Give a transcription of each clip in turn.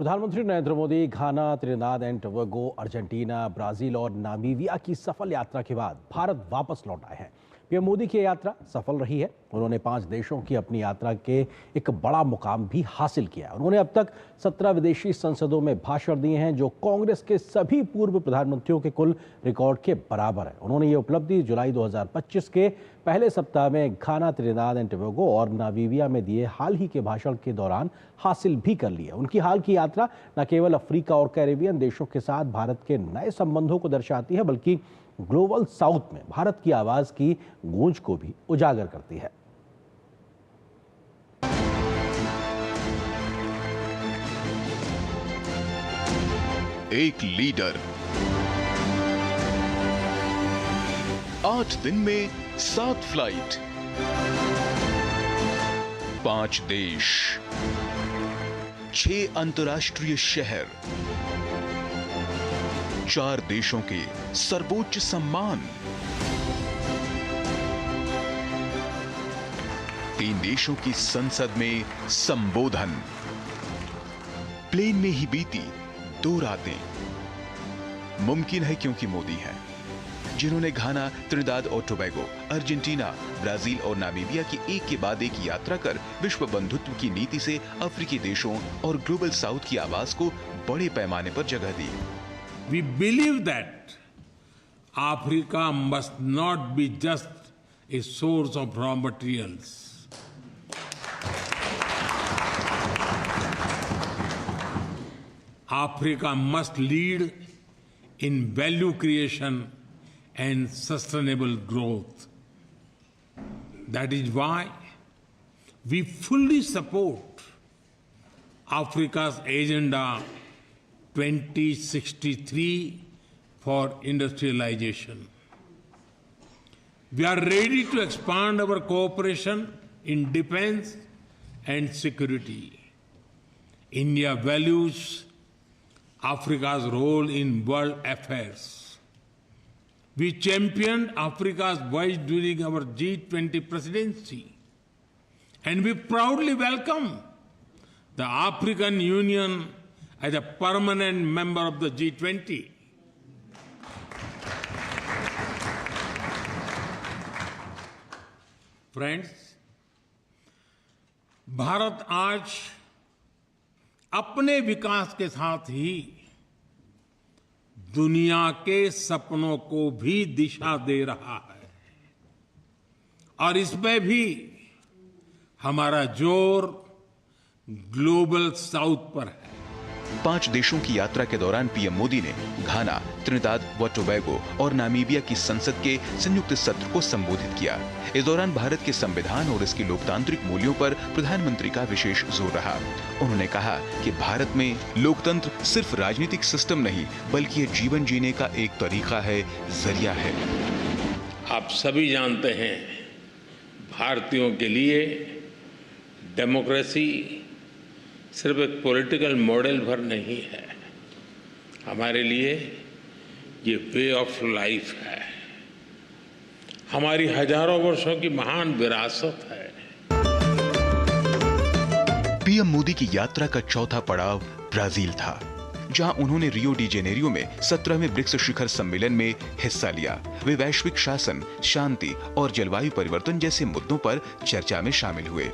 प्रधानमंत्री Narendra Modi Ghana, Trinidad and Tobago, Argentina, Brazil और Namibia की सफल यात्रा के बाद भारत वापस लौट आए हैं। पीएम मोदी की यात्रा सफल रही है। उन्होंने 5 देशों की अपनी यात्रा के एक बड़ा मुकाम भी हासिल किया है। उन्होंने अब तक 17 विदेशी संसदों में भाषण दिए हैं, जो कांग्रेस के सभी पूर्व प्रधानमंत्रियों के कुल रिकॉर्ड के बराबर है। उन्होंने ये उपलब्धि जुलाई 2025 के पहले सप्ताह में घाना, त्रिनिदाद एंड टोबैगो और नामीबिया में दिए हाल ही के भाषण के दौरान हासिल भी कर ली है। उनकी हाल की यात्रा न केवल अफ्रीका और कैरेबियन देशों के साथ भारत के नए संबंधों को दर्शाती है, बल्कि ग्लोबल साउथ में भारत की आवाज की गूंज को भी उजागर करती है। एक लीडर 8 दिन में 7 फ्लाइट, 5 देश, 6 अंतर्राष्ट्रीय शहर, 4 देशों के सर्वोच्च सम्मान, 3 देशों की संसद में संबोधन, प्लेन में ही बीती 2 रातें। मुमकिन है क्योंकि मोदी हैं, जिन्होंने घाना, त्रिनिदाद और टोबैगो, अर्जेंटीना, ब्राजील और नामीबिया की एक के बाद एक यात्रा कर विश्व बंधुत्व की नीति से अफ्रीकी देशों और ग्लोबल साउथ की आवाज को बड़े पैमाने पर जगह दी। We believe that Africa must not be just a source of raw materials. Africa must lead in value creation and sustainable growth. That is why we fully support Africa's Agenda 2063 for industrialization. We are ready to expand our cooperation in defense and security. India values Africa's role in world affairs. We championed Africa's voice during our G20 presidency, and we proudly welcome the African Union as a permanent member of the G20. Friends, Bharat आज अपने विकास के साथ ही दुनिया के सपनों को भी दिशा दे रहा है, और इसमें भी हमारा जोर ग्लोबल साउथ पर है। 5 देशों की यात्रा के दौरान पीएम मोदी ने घाना, त्रिनिदाद व टोबैगो और नामीबिया की संसद के संयुक्त सत्र को संबोधित किया। इस दौरान भारत के संविधान और इसके लोकतांत्रिक मूल्यों पर प्रधानमंत्री का विशेष जोर रहा। उन्होंने कहा कि भारत में लोकतंत्र सिर्फ राजनीतिक सिस्टम नहीं, बल्कि ये जीवन जीने का एक तरीका है, जरिया है। आप सभी जानते हैं, भारतीयों के लिए डेमोक्रेसी सिर्फ एक पॉलिटिकल मॉडल भर नहीं है, हमारे लिए ये वे ऑफ लाइफ है, हमारी हजारों वर्षों की महान विरासत है। पीएम मोदी की यात्रा का चौथा पड़ाव ब्राजील था, जहां उन्होंने रियो डी जेनेरियो में 17वें ब्रिक्स शिखर सम्मेलन में हिस्सा लिया। वे वैश्विक शासन, शांति और जलवायु परिवर्तन जैसे मुद्दों पर चर्चा में शामिल हुए।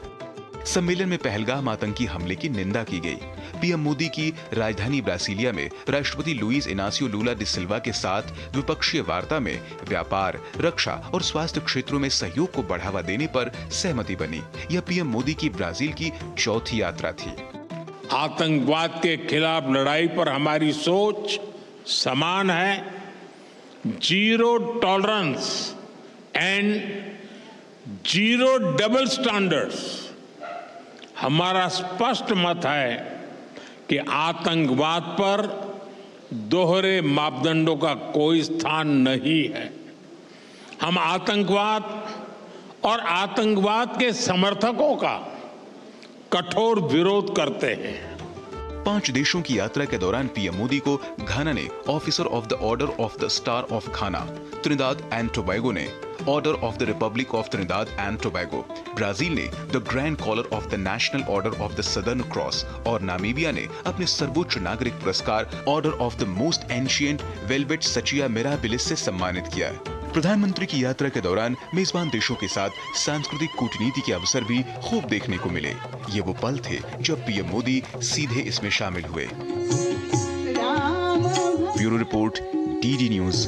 सम्मेलन में पहलगाम आतंकी हमले की निंदा की गई। पीएम मोदी की राजधानी ब्रासिलिया में राष्ट्रपति लुइस इनासियो लूला डी सिल्वा के साथ द्विपक्षीय वार्ता में व्यापार, रक्षा और स्वास्थ्य क्षेत्रों में सहयोग को बढ़ावा देने पर सहमति बनी। यह पीएम मोदी की ब्राजील की चौथी यात्रा थी। आतंकवाद के खिलाफ लड़ाई पर हमारी सोच समान है। Zero tolerance and zero double standards हमारा स्पष्ट मत है कि आतंकवाद पर दोहरे मापदंडों का कोई स्थान नहीं है। हम आतंकवाद और आतंकवाद के समर्थकों का कठोर विरोध करते हैं। 5 देशों की यात्रा के दौरान पीएम मोदी को घाना ने officer of the order of the star of Ghana, Trinidad and Tobago ने order of the Republic of Trinidad and Tobago, Brazil ने the grand collar of the national order of the southern cross और Namibia ने अपने सर्वोच्च नागरिक पुरस्कार order of the most ancient velvet Sachiya mirabilis से सम्मानित किया। प्रधानमंत्री की यात्रा के दौरान मेजबान देशों के साथ सांस्कृतिक कूटनीति के अवसर भी खूब देखने को मिले। ये वो पल थे जब पीएम मोदी सीधे इसमें शामिल हुए। Bureau report, DD news.